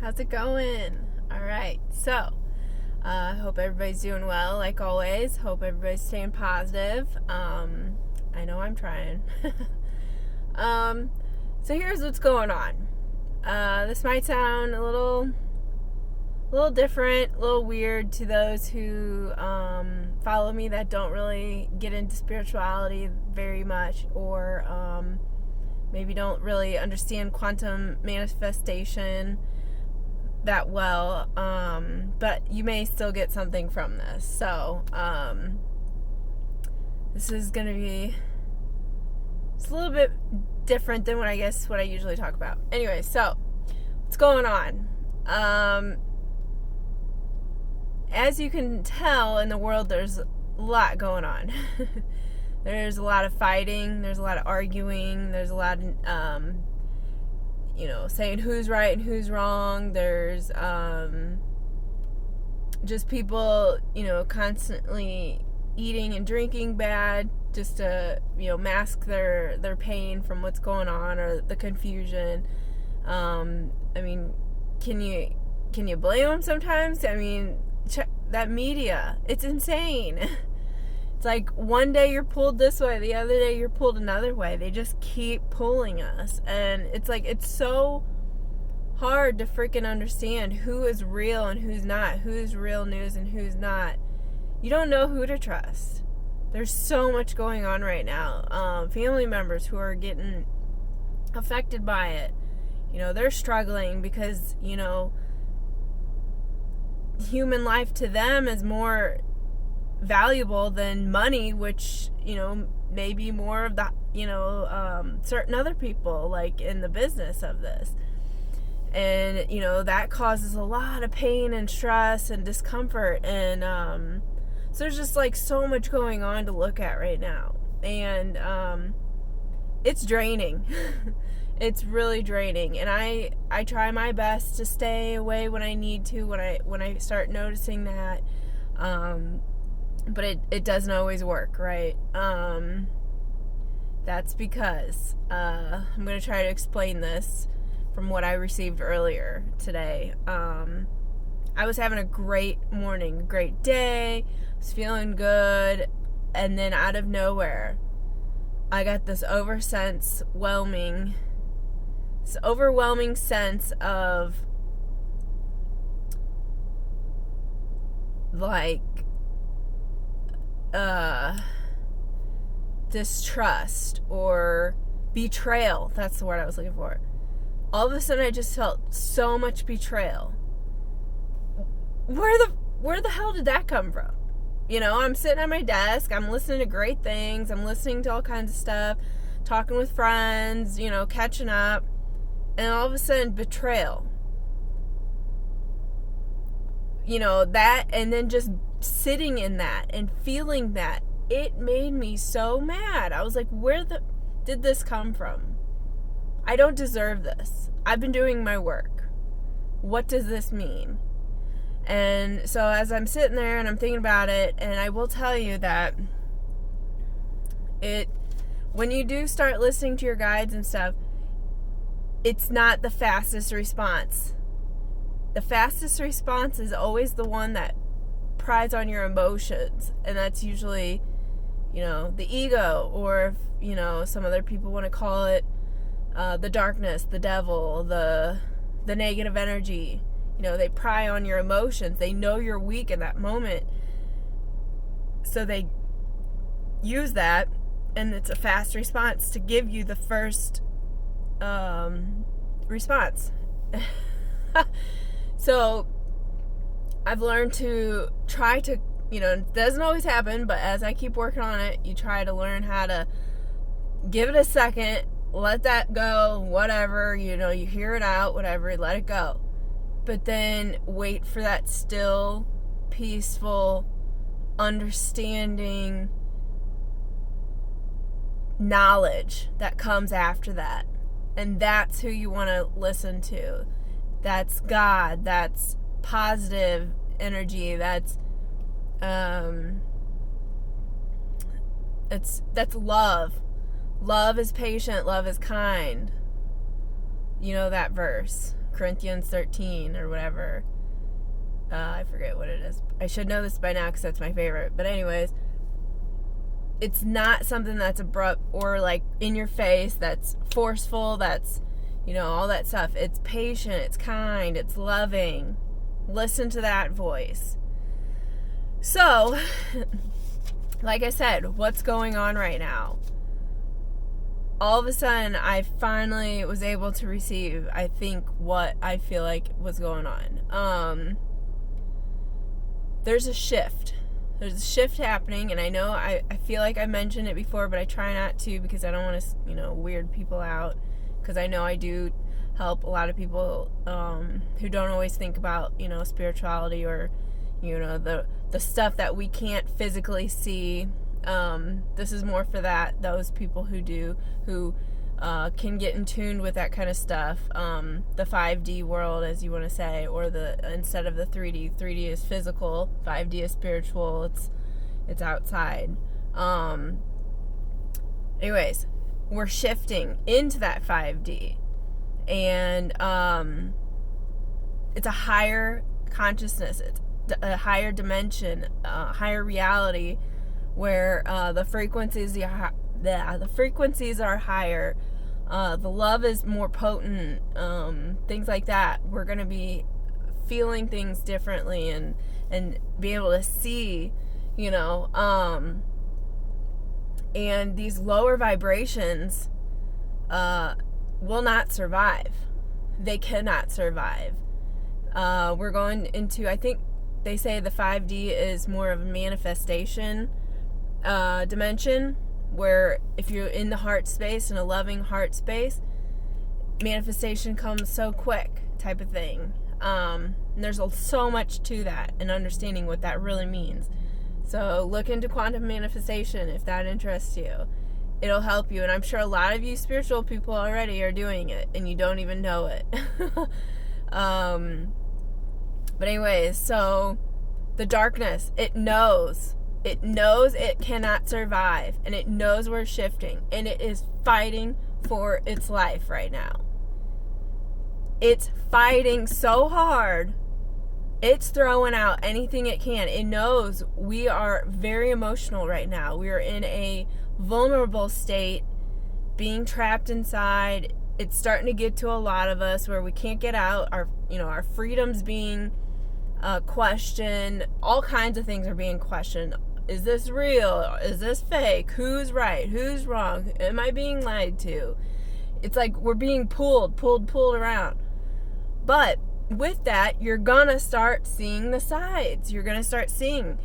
How's it going? All right, so hope everybody's doing well, like always. Hope everybody's staying positive. I know I'm trying. So here's what's going on. This might sound a little different, a little weird to those who follow me that don't really get into spirituality very much, or maybe don't really understand quantum manifestation that well, but you may still get something from this. So this is going to be just a little bit different than what I usually talk about. Anyway, so what's going on? As you can tell, in the world there's a lot going on. There's a lot of fighting, there's a lot of arguing, there's a lot of saying who's right and who's wrong. There's just people, constantly eating and drinking bad just to, mask their pain from what's going on or the confusion. Can you blame them sometimes? Check that media. It's insane. It's like one day you're pulled this way, the other day you're pulled another way. They just keep pulling us. And it's like, it's so hard to freaking understand who is real and who's not, who's real news and who's not. You don't know who to trust. There's so much going on right now. Family members who are getting affected by it, they're struggling because, human life to them is more valuable than money, which maybe more of the certain other people, like in the business of this, and that causes a lot of pain and stress and discomfort, and so there's just like so much going on to look at right now, and it's draining. It's really draining, and I try my best to stay away when I need to, when I start noticing that, but it doesn't always work, right? That's because I'm going to try to explain this from what I received earlier today. I was having a great morning, a great day, was feeling good, and then out of nowhere, I got this overwhelming sense of like distrust or betrayal. That's the word I was looking for. All of a sudden I just felt so much betrayal. Where the hell did that come from? I'm sitting at my desk, I'm listening to great things, I'm listening to all kinds of stuff, talking with friends, catching up, and all of a sudden betrayal. That, and then just sitting in that and feeling that, it made me so mad. I was like, where did this come from? I don't deserve this. I've been doing my work. What does this mean? And so as I'm sitting there and I'm thinking about it, and I will tell you that when you do start listening to your guides and stuff, it's not the fastest response. The fastest response is always the one that prides on your emotions, and that's usually, the ego, or if, some other people want to call it the darkness, the devil, the negative energy. They pry on your emotions. They know you're weak in that moment, so they use that, and it's a fast response to give you the first response. So I've learned to try to, it doesn't always happen, but as I keep working on it, you try to learn how to give it a second, let that go, whatever, you hear it out, whatever, let it go. But then wait for that still, peaceful, understanding knowledge that comes after that. And that's who you want to listen to. That's God. That's positive energy. That's love. Love is patient. Love is kind. You know that verse. Corinthians 13 or whatever. I forget what it is. I should know this by now because that's my favorite. But anyways, it's not something that's abrupt or like in your face, that's forceful, that's, all that stuff. It's patient, it's kind, it's loving. Listen to that voice. So, like I said, what's going on right now? All of a sudden, I finally was able to receive, I think, what I feel like was going on. There's a shift. There's a shift happening, and I know I feel like I mentioned it before, but I try not to because I don't want to, weird people out, because I know I do help a lot of people who don't always think about, spirituality or, the stuff that we can't physically see. This is more for those people who do, who can get in tune with that kind of stuff. The 5D world, as you want to say, or instead of the 3D. 3D is physical, 5D is spiritual. It's outside. Anyways, we're shifting into that 5D, and it's a higher consciousness. It's a higher dimension, higher reality, where the frequencies are higher, the love is more potent, things like that. We're going to be feeling things differently and be able to see, and these lower vibrations will not survive. They cannot survive. We're going into, I think they say the 5D is more of a manifestation dimension, where if you're in the heart space, in a loving heart space, manifestation comes so quick, type of thing. And there's so much to that, and understanding what that really means. So look into quantum manifestation if that interests you. It'll help you, and I'm sure a lot of you spiritual people already are doing it, and you don't even know it. But anyways, so the darkness, it knows it cannot survive, and it knows we're shifting, and it is fighting for its life right now. It's fighting so hard. It's throwing out anything it can. It knows we are very emotional right now. We are in a vulnerable state, being trapped inside. It's starting to get to a lot of us where we can't get out. Our freedom's being questioned. All kinds of things are being questioned. Is this real? Is this fake? Who's right? Who's wrong? Am I being lied to? It's like we're being pulled around. But with that, you're gonna start seeing the sides. You're gonna start seeing,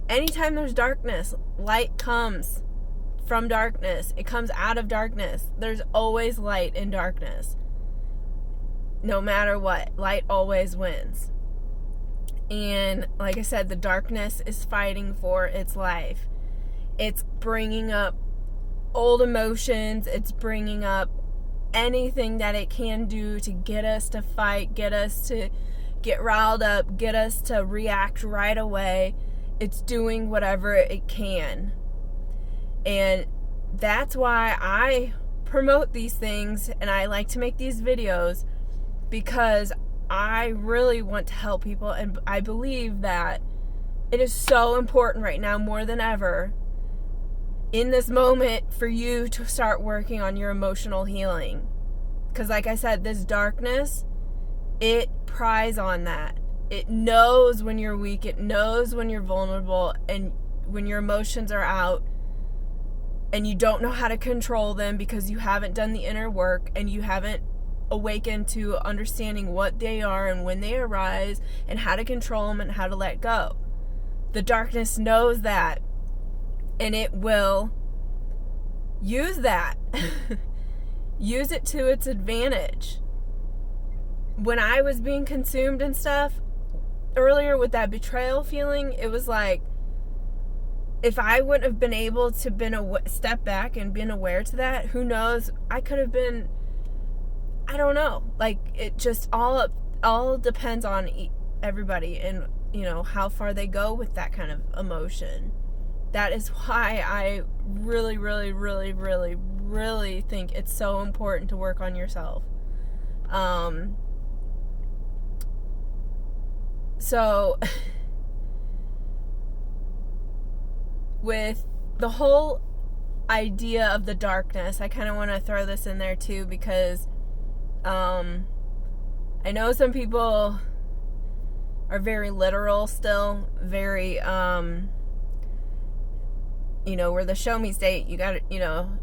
anytime there's darkness, light comes from darkness. It comes out of darkness. There's always light in darkness. No matter what, light always wins. And like I said, the darkness is fighting for its life. It's bringing up old emotions. It's bringing up anything that it can do to get us to fight, get us to get riled up, get us to react right away. It's doing whatever it can. And that's why I promote these things, and I like to make these videos, because I really want to help people, and I believe that it is so important right now, more than ever, in this moment, for you to start working on your emotional healing. Because like I said, this darkness, it preys on that. It knows when you're weak, it knows when you're vulnerable, and when your emotions are out, and you don't know how to control them because you haven't done the inner work, and you haven't awakened to understanding what they are and when they arise, and how to control them and how to let go. The darkness knows that, and it will use that. Use it to its advantage. When I was being consumed and stuff earlier with that betrayal feeling, it was like, if I wouldn't have been able to step back and been aware to that, who knows, I could have been, I don't know, like, it just all depends on everybody, and how far they go with that kind of emotion. That is why I really, really, really, really, really think it's so important to work on yourself. So with the whole idea of the darkness, I kind of want to throw this in there too, because I know some people are very literal still, very we're the show me state, you gotta,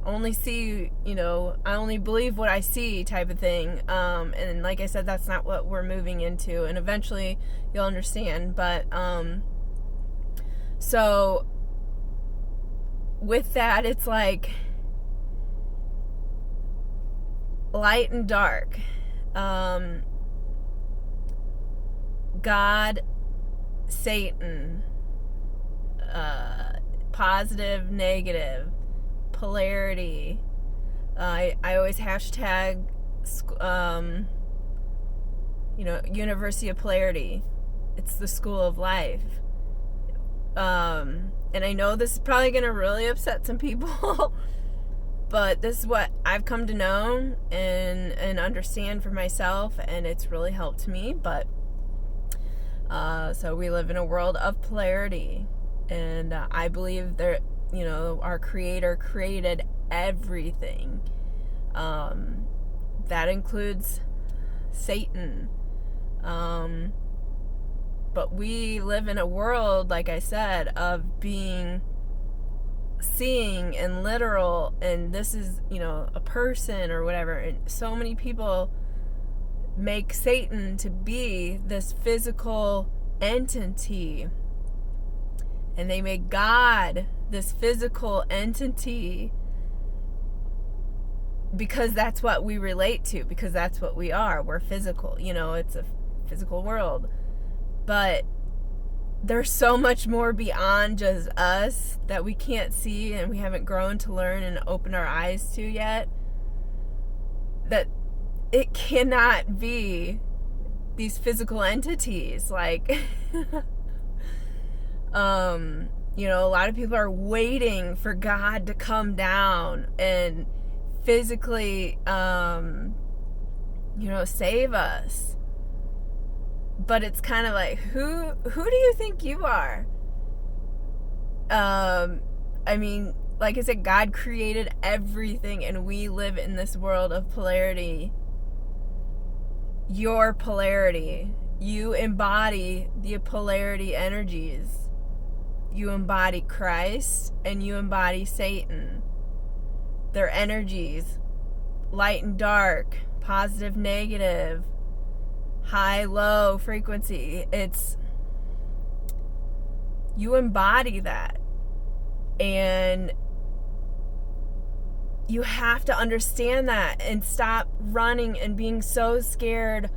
only see, I only believe what I see type of thing. And like I said, that's not what we're moving into, and eventually you'll understand. But so with that, it's like light and dark, God, Satan, positive, negative, polarity. I always hashtag University of Polarity. It's the school of life. And I know this is probably going to really upset some people, but this is what I've come to know and understand for myself, and it's really helped me. But so we live in a world of polarity, and I believe that, our Creator created everything. That includes Satan. But we live in a world, like I said, of seeing and literal, and this is, a person or whatever. And so many people make Satan to be this physical entity, and they make God this physical entity because that's what we relate to, because that's what we are. We're physical, it's a physical world. But there's so much more beyond just us that we can't see and we haven't grown to learn and open our eyes to yet, that it cannot be these physical entities. Like, a lot of people are waiting for God to come down and physically, save us. But it's kind of like, who do you think you are? Like I said, God created everything, and we live in this world of polarity. Your polarity. You embody the polarity energies. You embody Christ, and you embody Satan. Their energies, light and dark, positive, negative, high, low frequency. You embody that. And you have to understand that and stop running and being so scared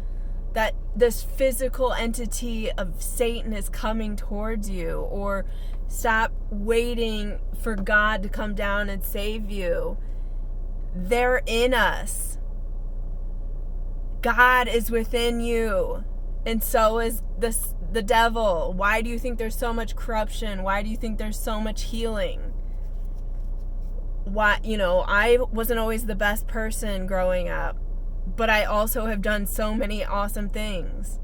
that this physical entity of Satan is coming towards you, or stop waiting for God to come down and save you. They're in us. God is within you, and so is the devil. Why do you think there's so much corruption? Why do you think there's so much healing? I wasn't always the best person growing up, but I also have done so many awesome things.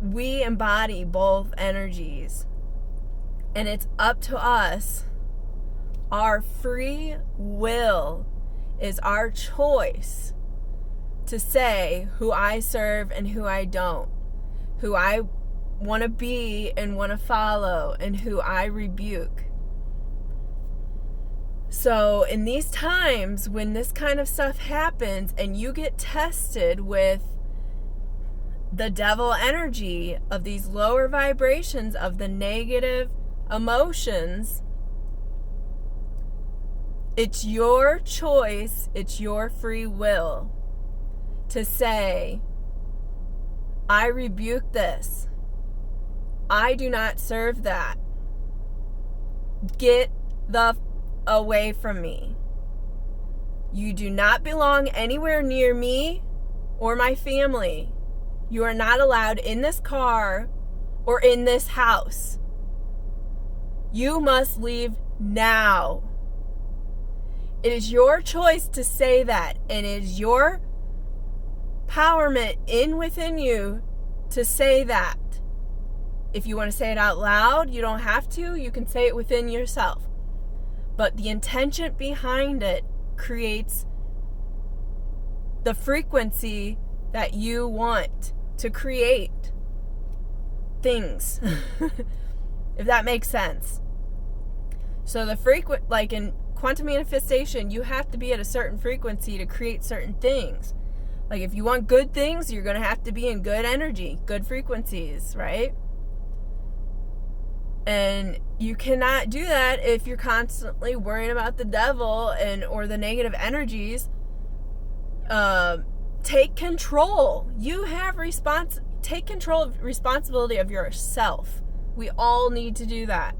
We embody both energies, and it's up to us. Our free will is our choice to say who I serve and who I don't, who I want to be and want to follow, and who I rebuke. So in these times when this kind of stuff happens and you get tested with the devil energy of these lower vibrations of the negative emotions, it's your choice, it's your free will to say, I rebuke this. I do not serve that. Get the away from me. You do not belong anywhere near me or my family. You are not allowed in this car or in this house. You must leave now. It is your choice to say that, and it is your empowerment within you to say that. If you want to say it out loud, you don't have to. You can say it within yourself. But the intention behind it creates the frequency that you want to create things. If that makes sense. So like in quantum manifestation, you have to be at a certain frequency to create certain things. Like if you want good things, you're going to have to be in good energy, good frequencies, right? And you cannot do that if you're constantly worrying about the devil or the negative energies. Take control. You have take control of responsibility of yourself. We all need to do that.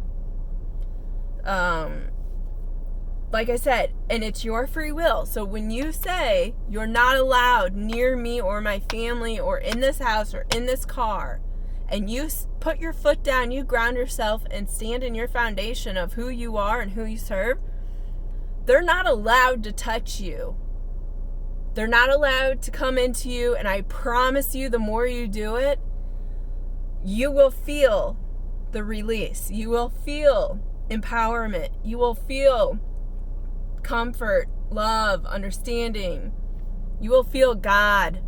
Like I said, and it's your free will. So when you say you're not allowed near me or my family or in this house or in this car, and you put your foot down, you ground yourself and stand in your foundation of who you are and who you serve, they're not allowed to touch you. They're not allowed to come into you, and I promise you, the more you do it, you will feel the release. You will feel empowerment. You will feel comfort, love, understanding. You will feel God.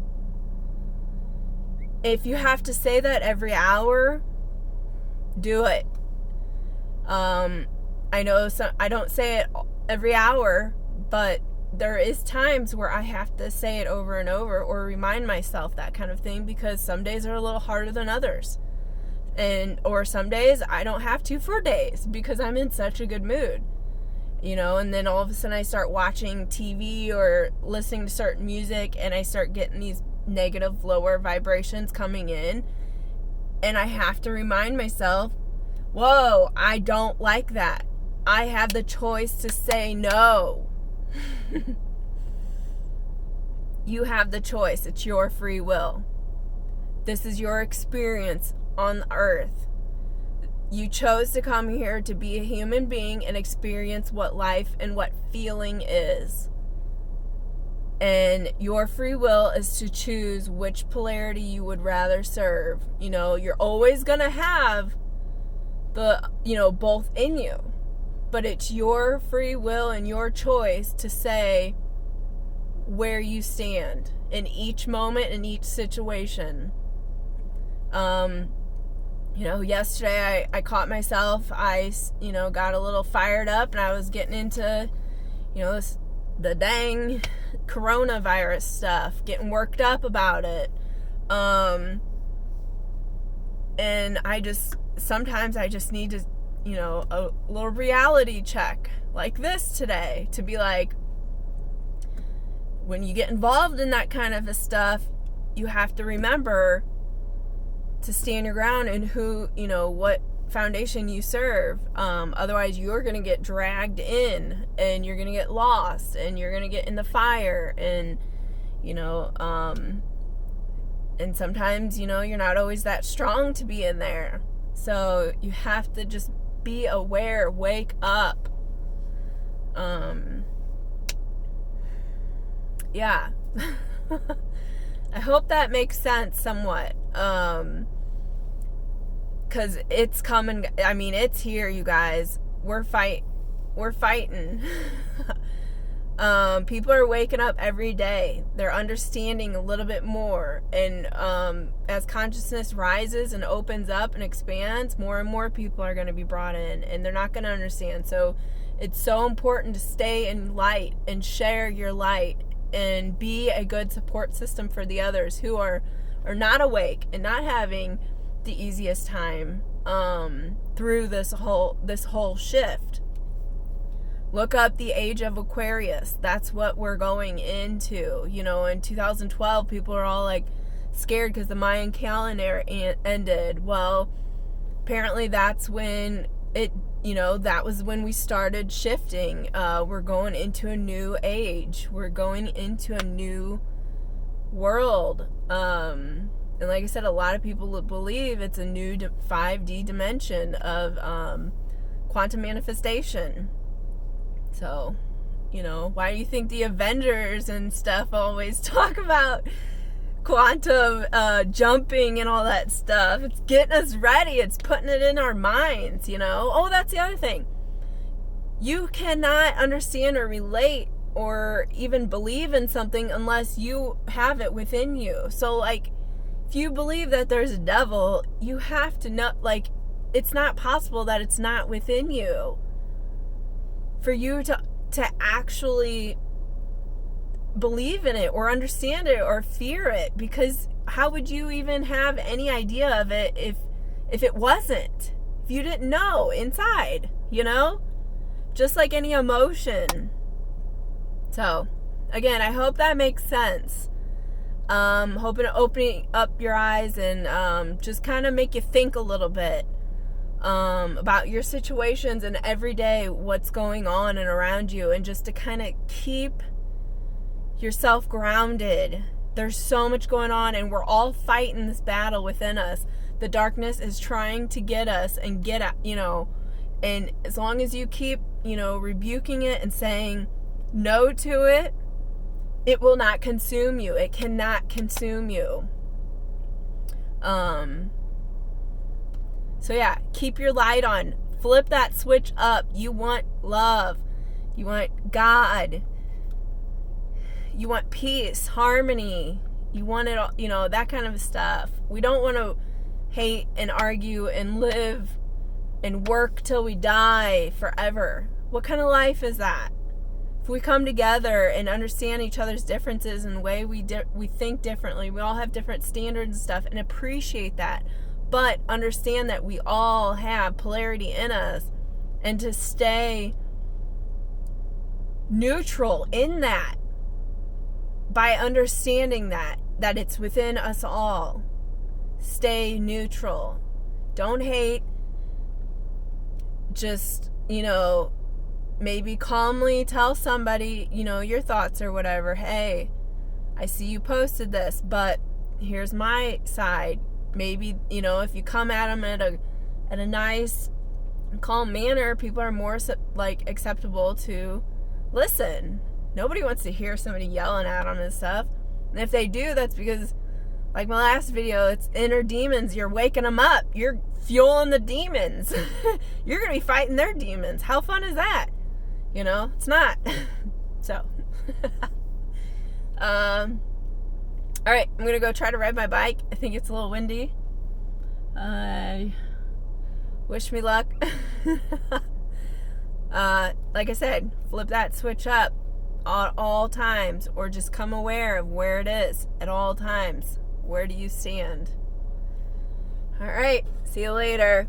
If you have to say that every hour, do it. I know I don't say it every hour, but there is times where I have to say it over and over or remind myself that kind of thing, because some days are a little harder than others. Or some days I don't have to for days because I'm in such a good mood. And then all of a sudden I start watching TV or listening to certain music and I start getting these negative, lower vibrations coming in. And I have to remind myself, whoa, I don't like that. I have the choice to say no. You have the choice. It's your free will. This is your experience on earth. You chose to come here to be a human being and experience what life and what feeling is. And your free will is to choose which polarity you would rather serve. You're always going to have the, both in you. But it's your free will and your choice to say where you stand in each moment, in each situation. Yesterday I caught myself, I got a little fired up and I was getting into, the dang coronavirus stuff, getting worked up about it. And sometimes I just need to, a little reality check like this today to be like, when you get involved in that kind of stuff, you have to remember to stand your ground and who, what foundation you serve. Otherwise you're going to get dragged in and you're going to get lost and you're going to get in the fire and, and sometimes, you're not always that strong to be in there. So you have to just be aware, wake up. Yeah. I hope that makes sense somewhat. Cause it's coming. I mean, it's here, you guys. We're fighting. People are waking up every day. They're understanding a little bit more. And as consciousness rises and opens up and expands, more and more people are going to be brought in, and they're not going to understand. So it's so important to stay in light and share your light and be a good support system for the others who are not awake and not having the easiest time through this whole shift. Look up the age of Aquarius. That's what we're going into. In 2012, people are all like scared because the Mayan calendar ended. Well, apparently that's when that was when we started shifting. We're going into a new age. We're going into a new world. And like I said, a lot of people believe it's a new 5D dimension of quantum manifestation. So, why do you think the Avengers and stuff always talk about quantum jumping and all that stuff. It's getting us ready. It's putting it in our minds, you know. Oh, that's the other thing. You cannot understand or relate or even believe in something unless you have it within you. So, like, if you believe that there's a devil, you have to know, like, it's not possible that it's not within you. For you to actually believe in it or understand it or fear it, because how would you even have any idea of it if it wasn't? If you didn't know inside, you know? Just like any emotion. So, again, I hope that makes sense. Hoping opening up your eyes and just kind of make you think a little bit about your situations and every day what's going on and around you, and just to kind of keep yourself grounded. There's so much going on, and we're all fighting this battle within us. The darkness is trying to get us and get at, you know, and as long as you keep, you know, rebuking it and saying no to it, it will not consume you. It cannot consume you. So yeah, keep your light on. Flip that switch up. You want love. You want God. You want peace, harmony. You want it all, you know, that kind of stuff. We don't want to hate and argue and live and work till we die forever. What kind of life is that? If we come together and understand each other's differences and the way we think differently, we all have different standards and stuff, and appreciate that, but understand that we all have polarity in us, and to stay neutral in that by understanding that it's within us all. Stay neutral. Don't hate. Just, you know, maybe calmly tell somebody, you know, your thoughts or whatever. Hey, I see you posted this, but here's my side. Maybe, you know, if you come at them at a nice, calm manner, people are more like acceptable to listen. Nobody wants to hear somebody yelling at them and stuff. And if they do, that's because, like my last video, it's inner demons. You're waking them up. You're fueling the demons. You're going to be fighting their demons. How fun is that? You know, it's not. So, all right, I'm going to go try to ride my bike. I think it's a little windy. Wish me luck. Like I said, flip that switch up at all times, or just come aware of where it is at all times. Where do you stand? All right, see you later.